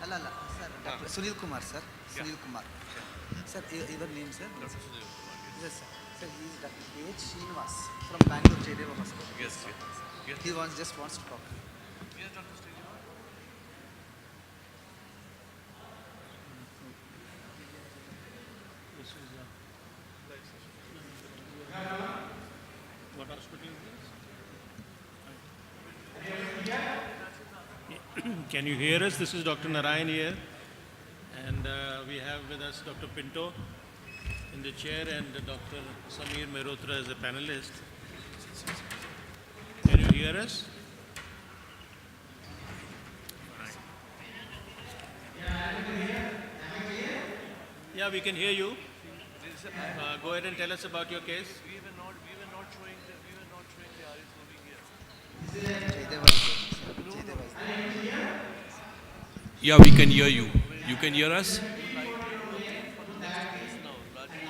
Alala, sir, Dr. Sunil Kumar, sir. Sunil Kumar. Sir, your name, sir? Dr. Sunil Kumar, Yes, sir. Sir, he is Dr. K.H. Srinivas from Bangalore Jaydeva Hospital. yes. Yes. He just wants to talk to you. Yes, Dr. Srinivas. This is what hospital is this? Can you hear us? This is Dr. Narayan here, and we have with us Dr. Pinto in the chair and Dr. Samir Mehrotra as a panelist. Can you hear us? Yeah, we can hear you. Go ahead and tell us about your case. We were not showing the iris moving here. Jaydeva is there, sir. Jaydeva is there. Yeah, we can hear you. You can hear us? For the next case now, largely.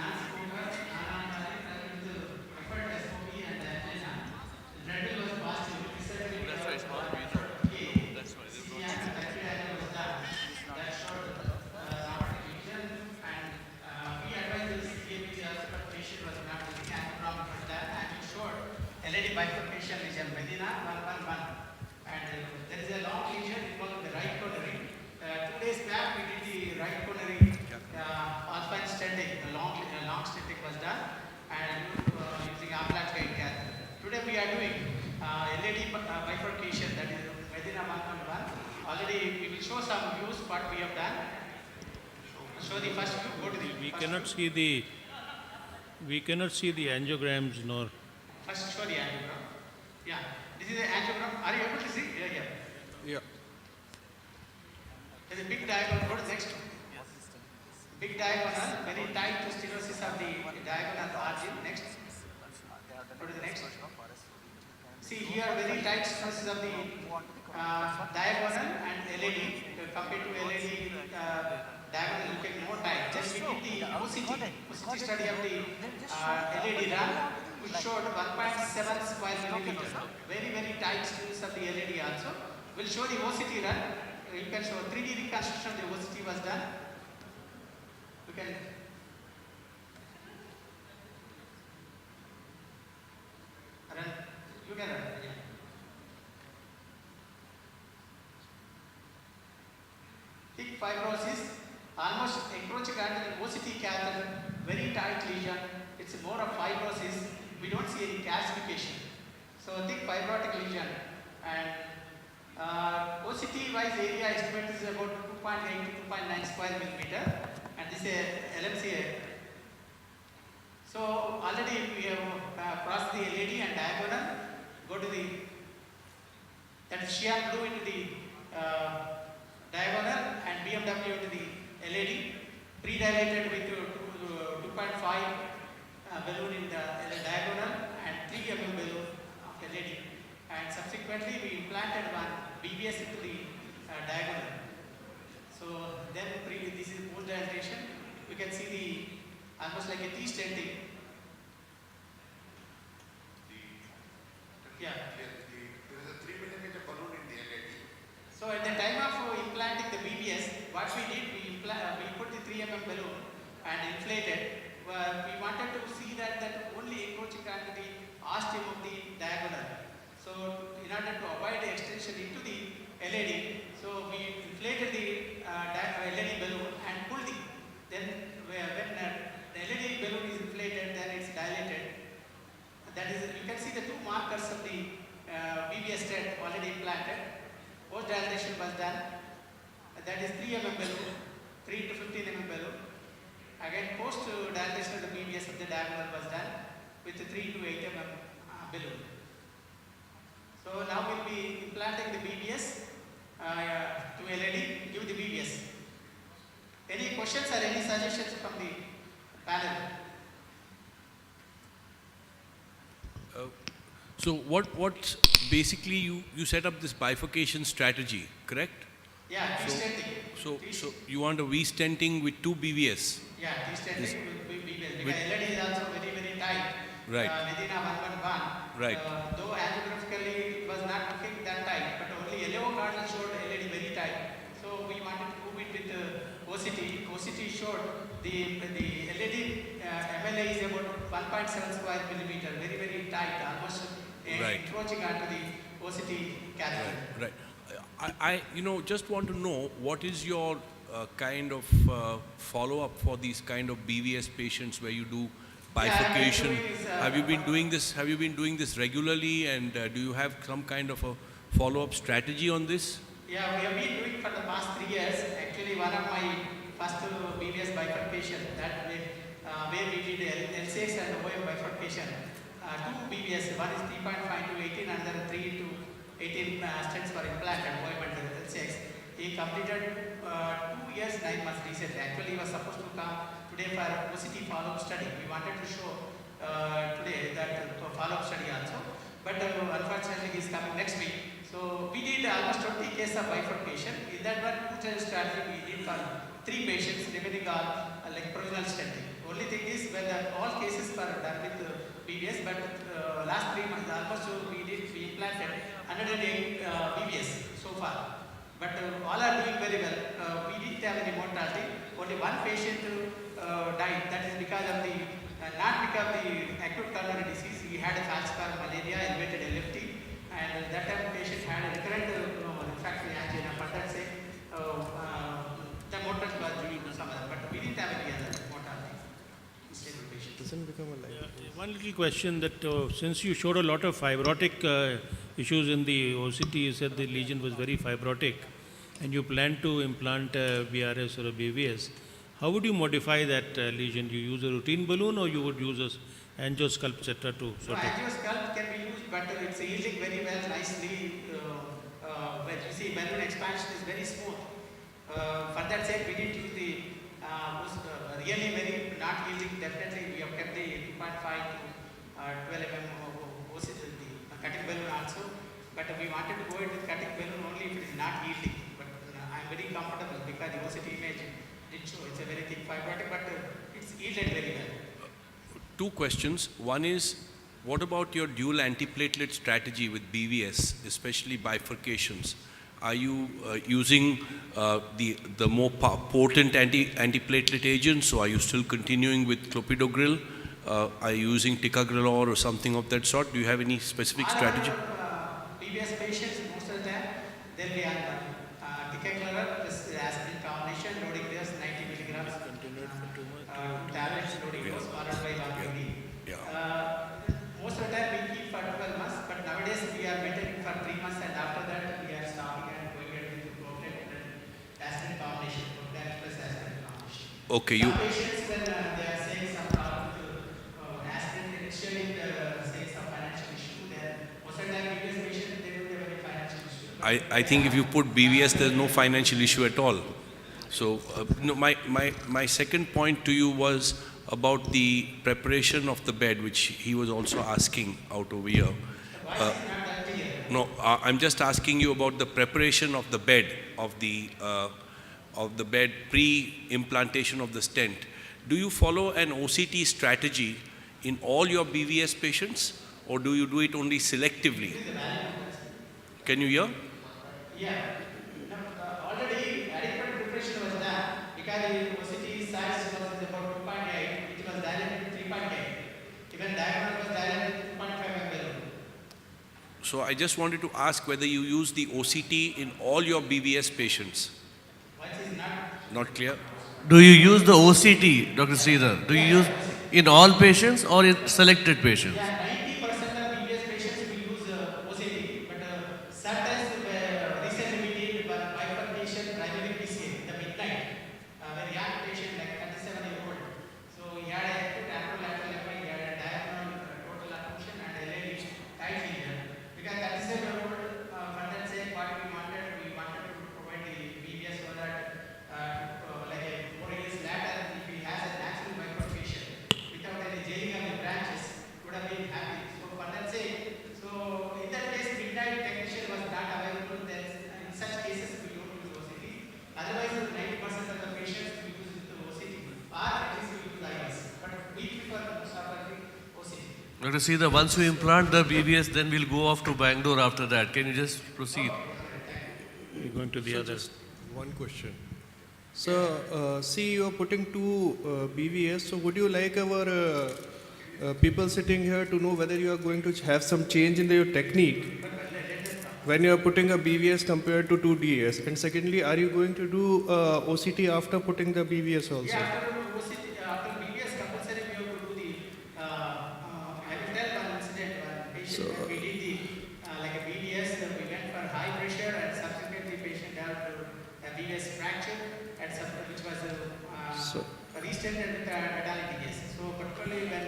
That's right, it's not being. That's why there's no. LED bifurcation lesion, Medina 111, and there is a long lesion involving the right coronary. 2 days back, we did the right coronary alpine stenting, a long stenting was done, and using ambulance guide catheter. Today we are doing LED bifurcation, that is Medina 111. Already we will show some views what we have done. Show the first view. Go to the We first cannot see the angiograms nor. First show the angiogram. Yeah, this is the angiogram. Are you able to see? Yeah. Yeah. There's a big diagonal. Go to the next one. Big diagonal, very tight stenosis of the diagonal margin. Next. Go to the next. See here, very tight stenosis of the diagonal and LED. Compared to LED, diagonal looking more tight. Just we did the OCT study of the LED run, which showed 1.7 square millimeter. Very tight stenosis of the LED also. We'll show the OCT run. You can show 3D reconstruction of the OCT was done. You can run. You can run. Yeah. Thick fibrosis, almost encroaching under OCT catheter, very tight lesion. It's more of fibrosis. We don't see any calcification. So thick fibrotic lesion, and OCT wise area estimate is about 2.8 to 2.9 square millimeter, and this is LMCA. So already we have crossed the LED and diagonal. Go to the that shear blue into the diagonal and BMW into the LED. Pre-dilated with 2.5 balloon in the diagonal and 3 mm balloon of LED. And subsequently we implanted one BBS into the diagonal. So then this is post dilatation. We can see the almost like a T stenting. Yeah. There is a 3 millimeter balloon in the LED. So at the time of implanting the BBS, what we did, we put the 3 mm balloon and inflated. We wanted to see that only encroaching onto the ostium of the diagonal. So in order to avoid the extension into the LED, so we inflated the LED balloon and pulled the. Then when the LED balloon is inflated, then it's dilated. That is, you can see the 2 markers of the BBS stent already implanted. Post dilatation was done. That is 3 mm balloon, 3 to 15 mm balloon. Again, post dilatation of the BBS of the diagonal was done with 3 to 8 mm balloon. So now we'll be implanting the BBS to LED, give the BBS. Any questions or any suggestions from the panel? So what basically you set up this bifurcation strategy, correct? Yeah, T-stenting. So you want a V-stenting with 2 BVS. Yeah, T-stenting will be because LED is also very tight. Right. Medina 111. Right. Though angiographically it was not looking that tight, but only LEO cardinal showed LED very tight. So we wanted to OCT showed the LED MLA is about 1.7 square millimeter, very, very tight, almost Right. encroaching onto the OCT catheter. Right. I just want to know what is your kind of follow-up for these kind of BVS patients where you do bifurcation. Have you been doing this? Have you been doing this regularly? And do you have some kind of a follow-up strategy on this? Yeah, we have been doing for the past 3 years. Actually, one of my first BVS bifurcation that where we did L6 and OM bifurcation. 2 BVS, one is 3.5 to 18, another 3 to 18 stents for implant and OM and L6. He completed 2 years, 9 months recently. Actually, he was supposed to come today for OCT follow-up study. We wanted to show today that follow-up study also. But unfortunately, he is coming next week. So we did almost 20 cases of bifurcation. In that one, two-child strategy we did for 3 patients remaining on like provisional stenting. Only thing is when all cases were done with BVS, but last 3 months almost we implanted 108 BVS so far. But all are doing very well. We didn't have any mortality. Only one patient died. That is because of the not because of the acute coronary disease. He had a falciparum malaria, elevated LFT, and that time patient had a recurrent refractory angina. For that sake, the mortality was due to some other. But we didn't have any other mortality in stable patients. One little question that since you showed a lot of fibrotic issues in the OCT, you said the lesion was very fibrotic, and you plan to implant BRS or a BVS. How would you modify that lesion? You use a routine balloon, or you would use a angiosculpt, etc. to sort of? Angiosculpt can be used, but it's yielding very well, nicely. When you see balloon expansion is very smooth. For that sake, we didn't use the really very not yielding. Definitely, we have kept the 2.5 to 12 mm OCT, the cutting balloon also. But we wanted to go into cutting balloon only if it is not yielding. But I'm very comfortable because the OCT image did show it's a very thick fibrotic, but it's yielded very well. 2 questions. One is, what about your dual antiplatelet strategy with BVS, especially bifurcations? Are you using the more potent antiplatelet agents, or are you still continuing with clopidogrel? Are you using ticagrelor or something of that sort? Do you have any specific strategy? BVS patients, most of the time, they'll be on ticagrelor plus aspirin combination, loading dose 90 milligrams. Tablets, loading dose followed by 1 mg. Most of the time we keep for 12 months, but nowadays we are maintaining for 3 months, and after that we are stopping and going ahead with Protect and aspirin combination, Protect plus aspirin combination. Okay, Some patients when they are saying some problem with aspirin, initially saying some financial issue, then most of the time BVS patients they don't have any financial issue. I think if you put BVS, there's no financial issue at all. So, no, my second point to you was about the preparation of the bed, which he was also asking out over here. No, I'm just asking you about the preparation of the bed, of the bed pre-implantation of the stent. Do you follow an OCT strategy in all your BVS patients, or do you do it only selectively? Can you hear? Yeah. Already adequate preparation was done because the OCT size was about 2.8, it was dilated to 3.8. Even diagonal was dilated to 2.5 mm. So I just wanted to ask whether you use the OCT in all your BVS patients. What is not? Not clear? Do you use the OCT, Dr. Sridhar? Do you use in all patients or in selected patients? Yeah, 90% of BVS patients we use OCT, but sometimes recently we did bifurcation primary PCA, the midnight, very young patient like 37-year-old. So he had a acute anterolateral MI, he had a diagonal total occlusion and LAD tight lesion. Because 37-year-old, for that sake, what we wanted to provide the BVS so that like a 4 years later, if he has a natural bifurcation without any jailing of the branches, would have been happy. So for that sake, so in that case, midnight technician was not available. Then in such cases, we don't use OCT. Otherwise, 90% of the patients we use with the OCT, or at least we use IVs. But we prefer most of the OCT. Dr. Sridhar, once you implant the BVS, then we'll go off to Bangalore after that. Can you just proceed? We're going to the others. One question. So, see, you are putting two BVS. So, would you like our people sitting here to know whether you are going to have some change in your technique when you are putting a BVS compared to two DAS? And secondly, are you going to do OCT after putting the BVS also? Yeah, after BBS compulsory we have to do the, I will tell one incident, one patient, we did the, like a BBS, we went for high pressure and subsequently patient developed a BBS fracture and which was restended with metallic DBS. So particularly when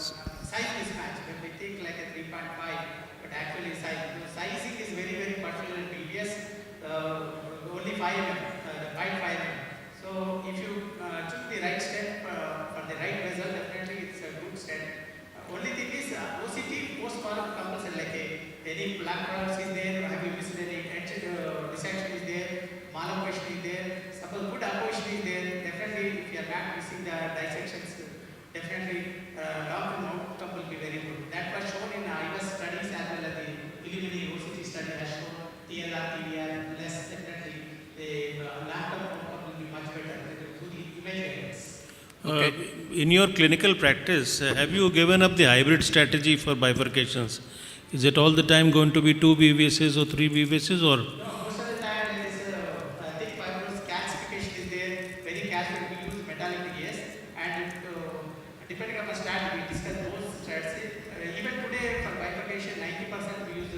size mismatch, when we think like a 3.5, but actually sizing is very, very particular in BBS, only 5 mm, the 0.5 mm. So if you took the right step for the right vessel, definitely it's a good step. Only thing is OCT post-mortem compulsory, like any plaque products is there, have you missed any dissection is there, malformation is there, suppose good apposition is there, definitely if you are not missing the dissections, definitely long-term outcome will be very good. That was shown in IVS studies as well as the preliminary OCT study has shown TLR, TDR, less definitely the long-term outcome will be much better to the image evidence. In your clinical practice, have you given up the hybrid strategy for bifurcations? Is it all the time going to be 2 BVSs or 3 BVSs or? No, most of the time there is thick fibrous calcification is there, very calcified, we use metallic DAS and depending on the strat, we discuss those strats. Even today for bifurcation, 90% we use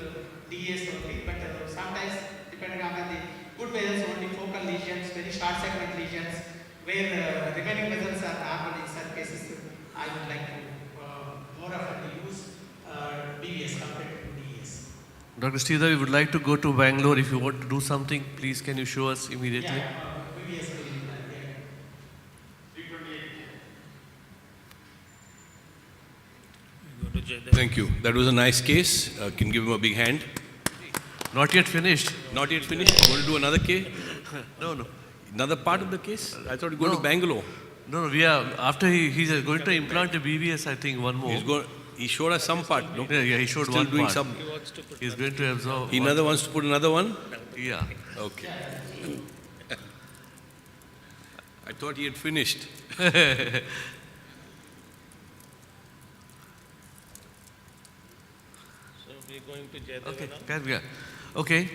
DAS only, but sometimes depending on the good vessels only focal lesions, very short segment lesions, where remaining vessels are normal in some cases, I would like to more often use BVS compared to DAS. Dr. Sridhar, we would like to go to Bangalore. If you want to do something, please can you show us immediately? BVS will be Thank you. That was a nice case. Can give him a big hand. Not yet finished. Not yet finished. Going to do another case? No. Another part of the case? I thought you were going No. to Bangalore. No, we are, after he's going to implant a BVS, I think one more. He showed us some part, no? Yeah, he showed Still one doing part. some. He's going to absorb. He another wants to put another one? Yeah. Okay. I thought he had finished. So we are going to Jayadeva Okay, now? can we? Okay.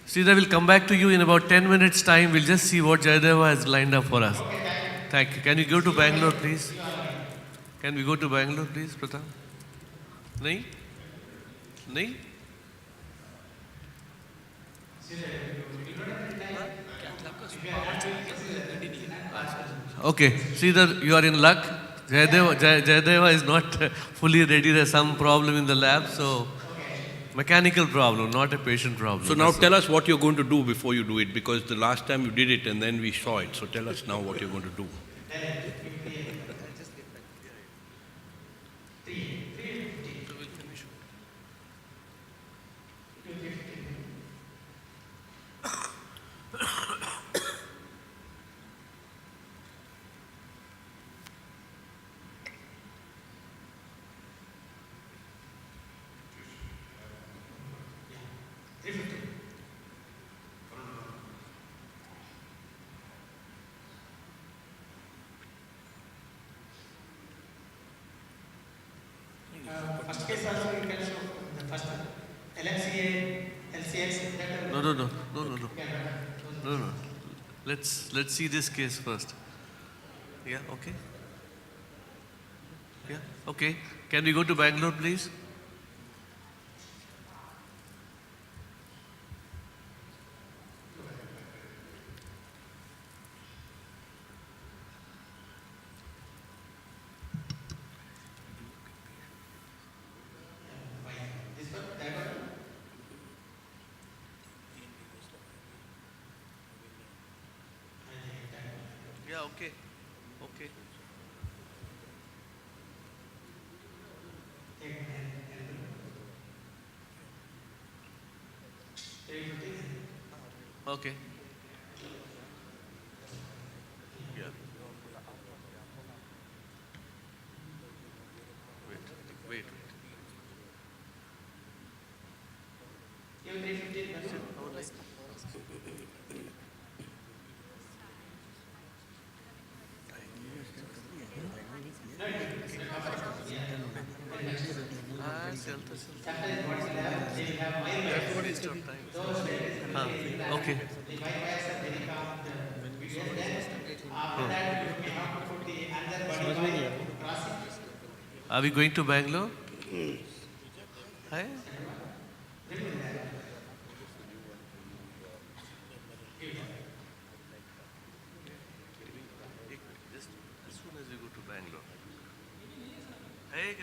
Sridhar will come back to you in about 10 minutes time. We'll just see what Jayadeva has lined up for us. Thank you. Can you go to Bangalore, please? Can we go to Bangalore, please, Pratap? नहीं? नहीं? Okay, Sridhar, you are in luck. Jayadeva is not fully ready. There's some problem in the lab, so mechanical problem, not a patient problem. So now tell us what you're going to do before you do it, because the last time you did it and then we saw it. So tell us now what you're going to do. First case also you can show the first one. LMCA, LCX, that No. Let's see this case first. Yeah, okay. Yeah, okay. Can we go to Bangalore, please? this one, that one. Yeah, okay. Okay. Okay. Yeah. Wait. You 315. Sometimes what will have, they will have wire wires. Okay. The wire wires are very common. Then after that, you may have to put the another body wire crossing. Are we going to Bangalore? Hi? Just as soon as we go to Bangalore. Hey,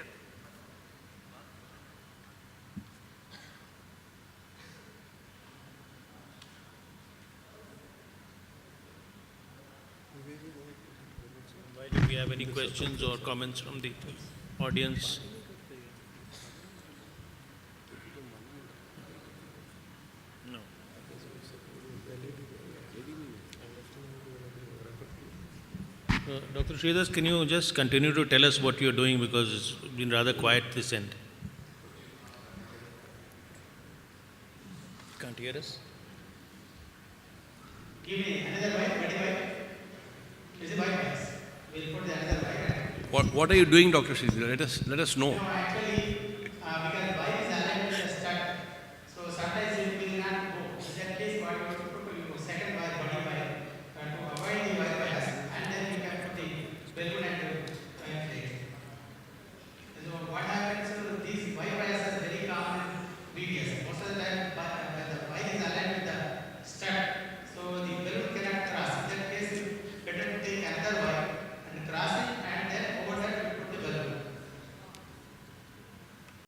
Why do we have any questions or comments from the audience? No. Dr. Sridhar, can you just continue to tell us what you're doing because it's been rather quiet this end? Can't hear us? Give me another wire, body wire. Is it wire wires? We'll put the another wire. What are you doing, Dr. Sridhar? Let us know. No, actually,